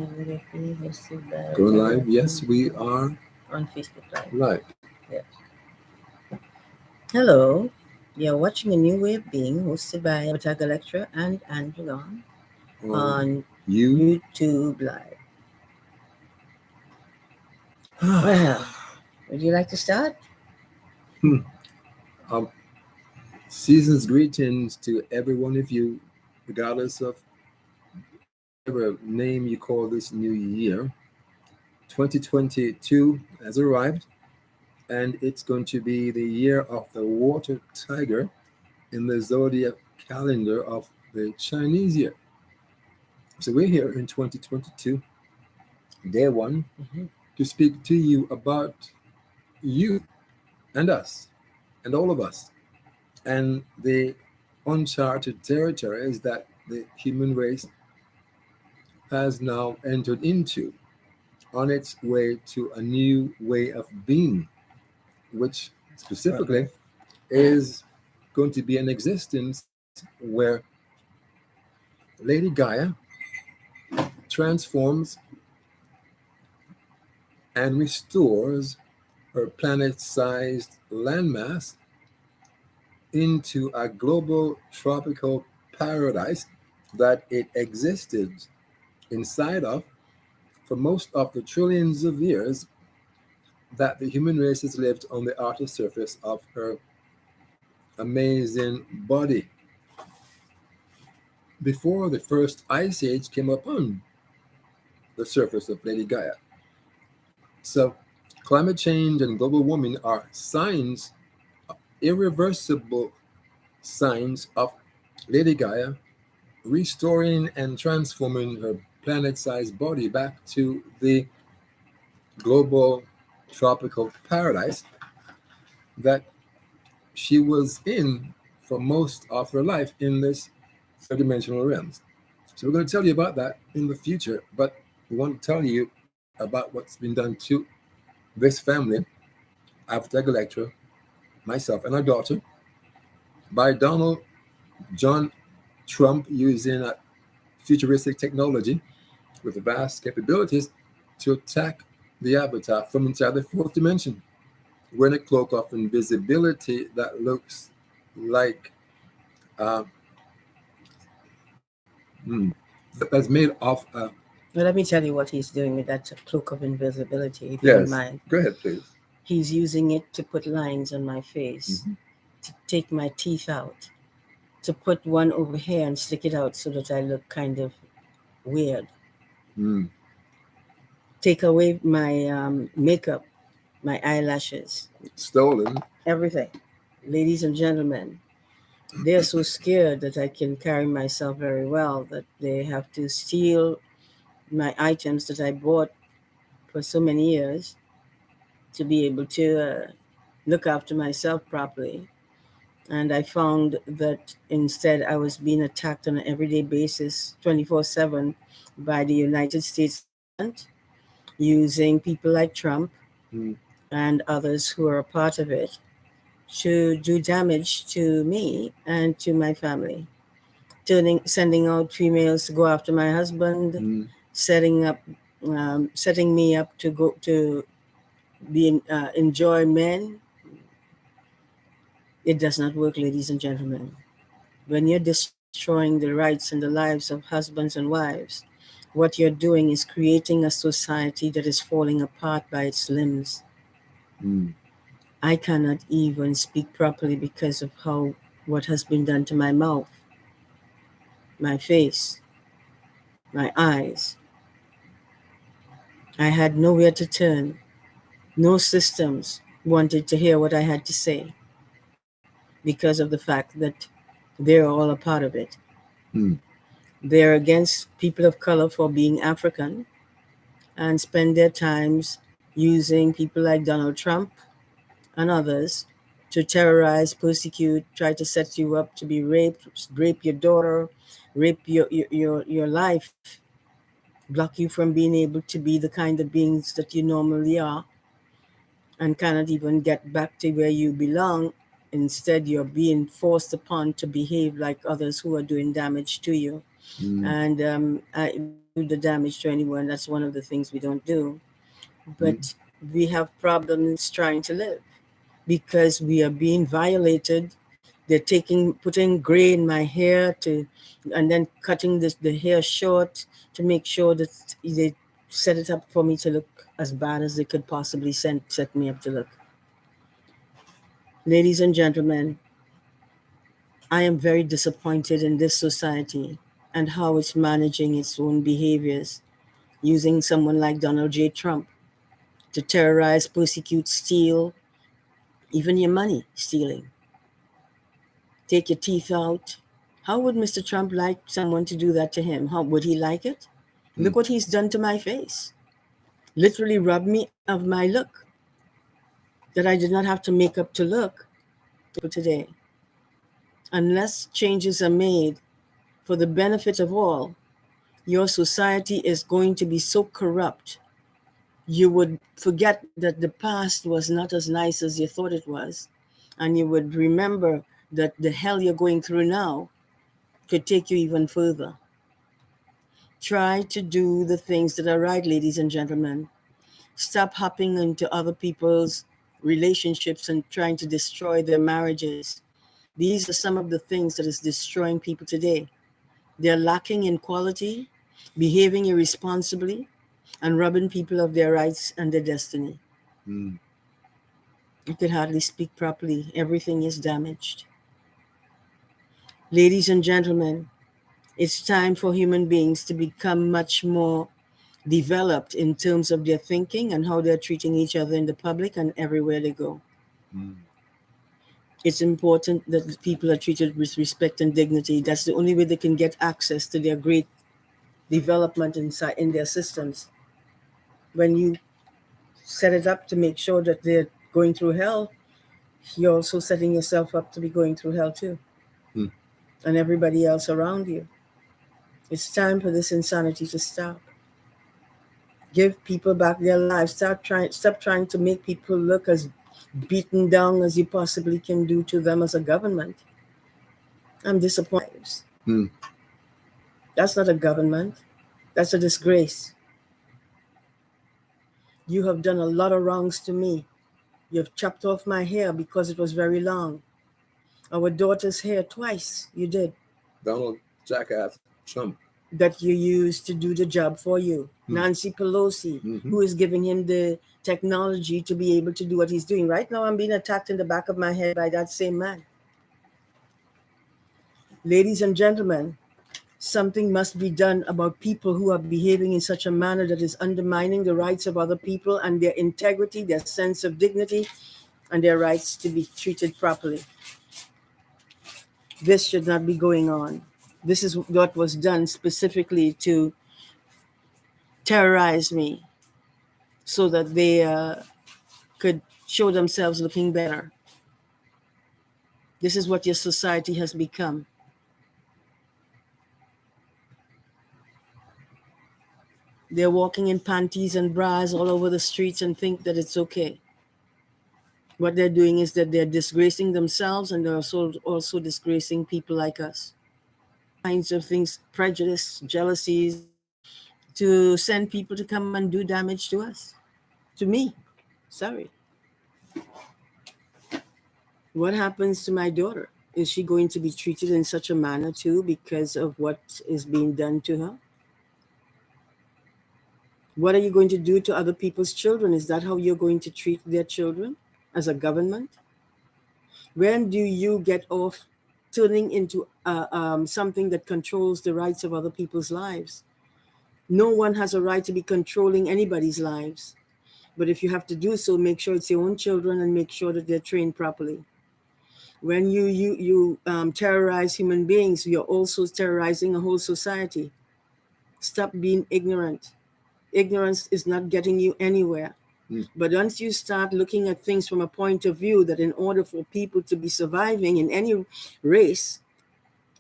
Directly hosted by Go live. Yes, Turbulent we are on Facebook Live. live. Yeah. Hello. You're watching A New Way of Being, hosted by Abataga Lecturer and Andrew Long On on you. YouTube Live. Well, would you like to start? um, season's greetings to every one of you, regardless of whatever name you call this new year. 2022 has arrived, and it's going to be the year of the water tiger in the zodiac calendar of the Chinese year. So we're here in 2022, day one, to speak to you about you and us and all of us and the uncharted territories that the human race has now entered into on its way to a new way of being, which specifically is going to be an existence where Lady Gaia transforms and restores her planet sized landmass into a global tropical paradise that it existed inside of for most of the trillions of years that the human race has lived on the outer surface of her amazing body before the first ice age came upon the surface of Lady Gaia. So, climate change and global warming are signs, irreversible signs of Lady Gaia restoring and transforming her planet sized body back to the global tropical paradise that she was in for most of her life in this third dimensional realms. So we're going to tell you about that in the future, but we want to tell you about what's been done to this family, after Electra, myself, and our daughter, by Donald John Trump using a futuristic technology with vast capabilities to attack the avatar from inside the fourth dimension. Wearing a cloak of invisibility that looks like uh, hmm, that's made of. Well, let me tell you what he's doing with that cloak of invisibility, if you don't Yes, mind. go ahead, please. He's using it to put lines on my face, to take my teeth out, to put one over here and stick it out so that I look kind of weird. Mm. Take away my makeup, my eyelashes, Stolen. everything. Ladies and gentlemen, they're so scared that I can carry myself very well that they have to steal my items that I bought for so many years to be able to look after myself properly. And I found that instead I was being attacked on an everyday basis, 24/7, by the United States government using people like Trump Mm. and others who are a part of it to do damage to me and to my family. Sending out females to go after my husband, Mm. setting me up to go to enjoy men. It does not work, ladies and gentlemen. When you're destroying the rights and the lives of husbands and wives, what you're doing is creating a society that is falling apart by its limbs. Mm. I cannot even speak properly because of how what has been done to my mouth, my face, my eyes. I had nowhere to turn. No systems wanted to hear what I had to say because of the fact that they're all a part of it. Mm. They're against people of color for being African and spend their times using people like Donald Trump and others to terrorize, persecute, try to set you up to be raped, rape your daughter, rape your life, block you from being able to be the kind of beings that you normally are, and cannot even get back to where you belong. Instead, you're being forced upon to behave like others who are doing damage to you. Mm. And we the damage to anyone. That's one of the things we don't do. mm, But we have problems trying to live because we are being violated. They're putting gray in my hair and then cutting the hair short to make sure that they set it up for me to look as bad as they could possibly set me up to look. Ladies and gentlemen, I am very disappointed in this society and how it's managing its own behaviors, using someone like Donald J. Trump to terrorize, persecute, steal, even your money stealing, take your teeth out. How would Mr. Trump like someone to do that to him? How would he like it? mm, Look what he's done to my face. Literally robbed me of my look that I did not have to make up to look today. Unless changes are made for the benefit of all, your society is going to be so corrupt you would forget that the past was not as nice as you thought it was, and you would remember that the hell you're going through now could take you even further. Try to do the things that are right, ladies and gentlemen. Stop hopping into other people's relationships and trying to destroy their marriages. These are some of the things that is destroying people today. They're lacking in quality, behaving irresponsibly, and robbing people of their rights and their destiny. mm, I could hardly speak properly. Everything is damaged. Ladies and gentlemen, it's time for human beings to become much more developed in terms of their thinking and how they're treating each other in the public and everywhere they go. mm, It's important that people are treated with respect and dignity. That's the only way they can get access to their great development inside in their systems. When you set it up to make sure that they're going through hell, you're also setting yourself up to be going through hell too, mm, and everybody else around you. It's time for this insanity to stop. Give people back their lives. Stop trying to make people look as beaten down as you possibly can do to them as a government. I'm disappointed. mm. That's not a government. That's a disgrace. You have done a lot of wrongs to me. You've chopped off my hair because it was very long. Our daughter's hair twice. You did. Donald Jackass Trump. That you used to do the job for you. Mm, Nancy Pelosi, mm-hmm, who is giving him the technology to be able to do what he's doing. Right now, I'm being attacked in the back of my head by that same man. Ladies and gentlemen, something must be done about people who are behaving in such a manner that is undermining the rights of other people and their integrity, their sense of dignity, and their rights to be treated properly. This should not be going on. This is what was done specifically to terrorize me so that they could show themselves looking better. This is what your society has become. They're walking in panties and bras all over the streets and think that it's okay. What they're doing is that they're disgracing themselves and they're also disgracing people like us. Kinds of things, prejudice, jealousies, to send people to come and do damage to us, to me. Sorry. What happens to my daughter? Is she going to be treated in such a manner too because of what is being done to her? What are you going to do to other people's children? Is that how you're going to treat their children as a government? When do you get off turning into something that controls the rights of other people's lives? No one has a right to be controlling anybody's lives. But if you have to do so, make sure it's your own children and make sure that they're trained properly. When you terrorize human beings, you're also terrorizing a whole society. Stop being ignorant. Ignorance is not getting you anywhere. mm, But once you start looking at things from a point of view that in order for people to be surviving in any race,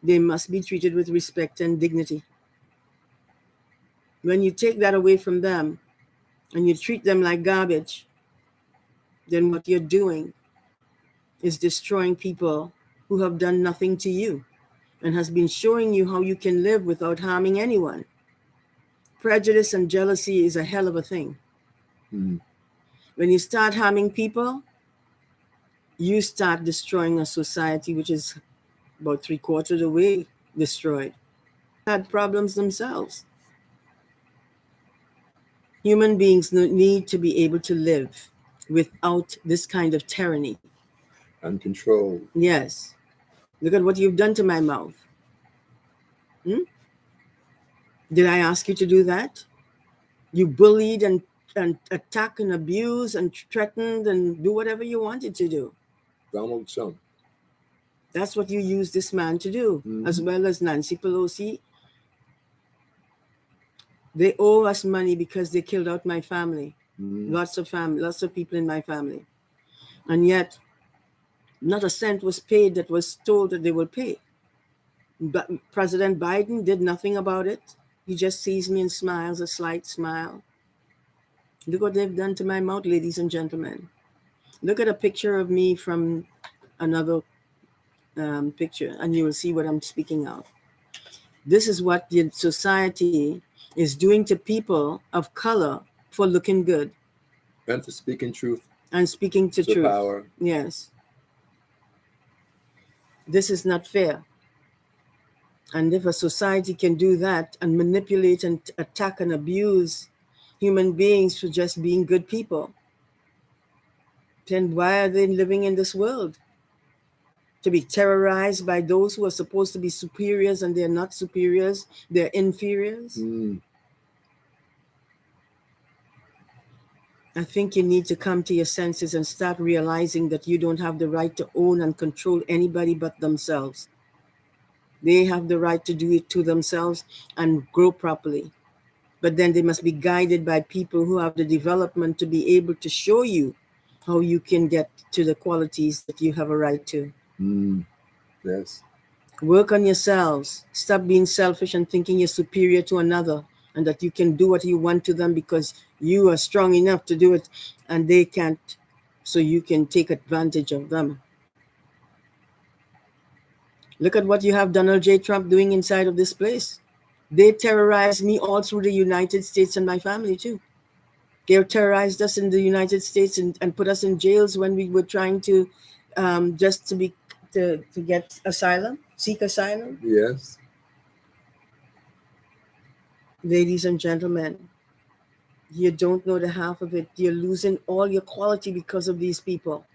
they must be treated with respect and dignity. When you take that away from them and you treat them like garbage, then what you're doing is destroying people who have done nothing to you and has been showing you how you can live without harming anyone. Prejudice and jealousy is a hell of a thing. Mm. When you start harming people, you start destroying a society which is about three-quarters of the way destroyed. Had problems themselves. Human beings need to be able to live without this kind of tyranny. Uncontrolled. Yes. Look at what you've done to my mouth. Hmm? Did I ask you to do that? You bullied and attacked and abused and threatened and do whatever you wanted to do. Donald Trump. That's what you used this man to do, as Mm-hmm. well as Nancy Pelosi. They owe us money because they killed out my family. Mm-hmm. Lots of people in my family. And yet, not a cent was paid that was told that they will pay. But President Biden did nothing about it. He just sees me and smiles, a slight smile. Look what they've done to my mouth, ladies and gentlemen. Look at a picture of me from another picture, and you will see what I'm speaking of. This is what the society is doing to people of color for looking good And for speaking truth and speaking to to truth. power. Yes, this is not fair. And if a society can do that and manipulate and attack and abuse human beings for just being good people, then why are they living in this world? To be terrorized by those who are supposed to be superiors and they're not superiors, they're inferiors? Mm. I think you need to come to your senses and start realizing that you don't have the right to own and control anybody but themselves. They have the right to do it to themselves and grow properly. But then they must be guided by people who have the development to be able to show you how you can get to the qualities that you have a right to. Mm. Yes. Work on yourselves. Stop being selfish and thinking you're superior to another and that you can do what you want to them because you are strong enough to do it and they can't, so you can take advantage of them. Look at what you have Donald J. Trump doing inside of this place. They terrorized me all through the United States and my family too. They terrorized us in the United States and put us in jails when we were trying to just to get asylum, seek asylum. Yes. Ladies and gentlemen, you don't know the half of it. You're losing all your quality because of these people.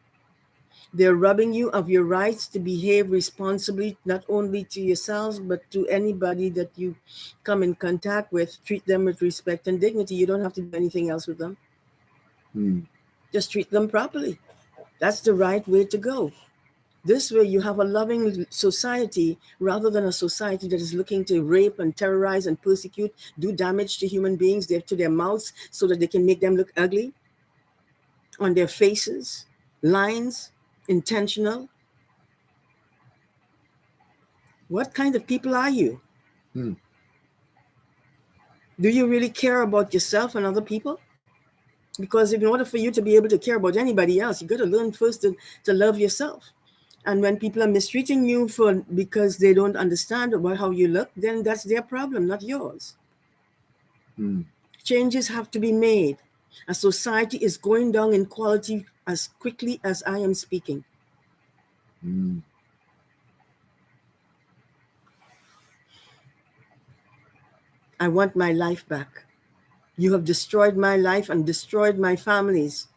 They're robbing you of your rights to behave responsibly, not only to yourselves, but to anybody that you come in contact with. Treat them with respect and dignity. You don't have to do anything else with them. Mm. Just treat them properly. That's the right way to go. This way, you have a loving society rather than a society that is looking to rape and terrorize and persecute, do damage to human beings, to their mouths, so that they can make them look ugly on their faces, lines, intentional. What kind of people are you? Mm. Do you really care about yourself and other people? Because in order for you to be able to care about anybody else, you got to learn first to love yourself. And when people are mistreating you for because they don't understand about how you look, then that's their problem, not yours. Mm. Changes have to be made. A society is going down in quality as quickly as I am speaking. Mm. I want my life back. You have destroyed my life and destroyed my family's.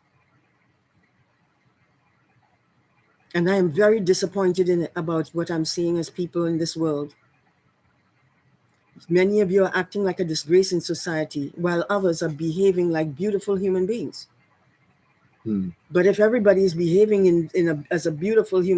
And I am very disappointed in it about what I'm seeing as people in this world. Many of you are acting like a disgrace in society, while others are behaving like beautiful human beings. Mm. But if everybody is behaving as a beautiful human